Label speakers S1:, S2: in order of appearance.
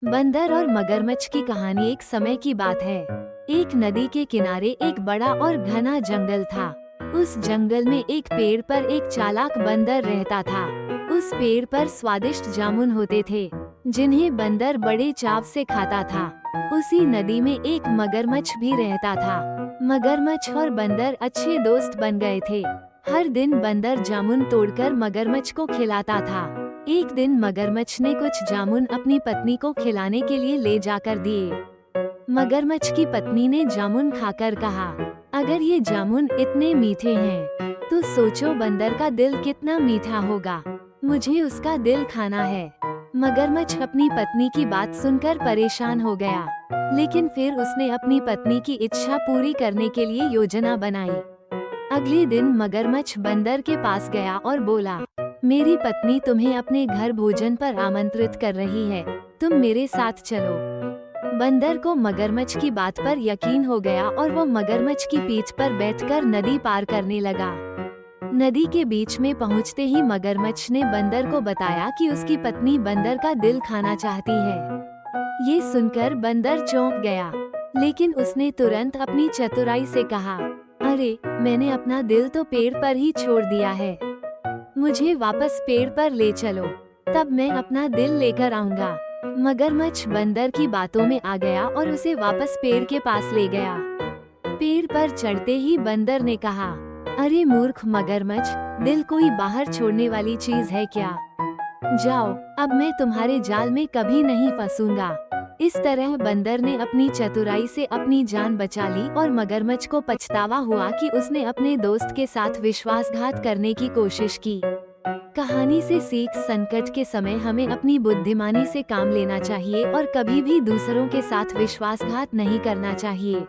S1: बंदर और मगरमच्छ की कहानी। एक समय की बात है। एक नदी के किनारे एक बड़ा और घना जंगल था। उस जंगल में एक पेड़ पर एक चालाक बंदर रहता था। उस पेड़ पर स्वादिष्ट जामुन होते थे, जिन्हें बंदर बड़े चाव से खाता था। उसी नदी में एक मगरमच्छ भी रहता था। मगरमच्छ और बंदर अच्छे दोस्त बन गए थे। हर दिन बंदर जामुन तोड़कर मगरमच्छ को खिलाता था। एक दिन मगरमच्छ ने कुछ जामुन अपनी पत्नी को खिलाने के लिए ले जाकर दिए। मगरमच्छ की पत्नी ने जामुन खाकर कहा, अगर ये जामुन इतने मीठे हैं, तो सोचो बंदर का दिल कितना मीठा होगा। मुझे उसका दिल खाना है। मगरमच्छ अपनी पत्नी की बात सुनकर परेशान हो गया, लेकिन फिर उसने अपनी पत्नी की इच्छा पूरी करने के लिए योजना बनाई। अगले दिन मगरमच्छ बंदर के पास गया और बोला, मेरी पत्नी तुम्हें अपने घर भोजन पर आमंत्रित कर रही है, तुम मेरे साथ चलो। बंदर को मगरमच्छ की बात पर यकीन हो गया और वो मगरमच्छ की पीठ पर बैठकर नदी पार करने लगा। नदी के बीच में पहुंचते ही मगरमच्छ ने बंदर को बताया कि उसकी पत्नी बंदर का दिल खाना चाहती है। ये सुनकर बंदर चौंक गया, लेकिन उसने तुरंत अपनी चतुराई से कहा, अरे मैंने अपना दिल तो पेड़ पर ही छोड़ दिया है, मुझे वापस पेड़ पर ले चलो, तब मैं अपना दिल लेकर आऊंगा। मगरमच्छ बंदर की बातों में आ गया और उसे वापस पेड़ के पास ले गया। पेड़ पर चढ़ते ही बंदर ने कहा, अरे मूर्ख मगरमच्छ, दिल कोई बाहर छोड़ने वाली चीज है क्या? जाओ, अब मैं तुम्हारे जाल में कभी नहीं फंसूंगा। इस तरह बंदर ने अपनी चतुराई से अपनी जान बचा ली और मगरमच्छ को पछतावा हुआ कि उसने अपने दोस्त के साथ विश्वासघात करने की कोशिश की। कहानी से सीख, संकट के समय हमें अपनी बुद्धिमानी से काम लेना चाहिए और कभी भी दूसरों के साथ विश्वासघात नहीं करना चाहिए।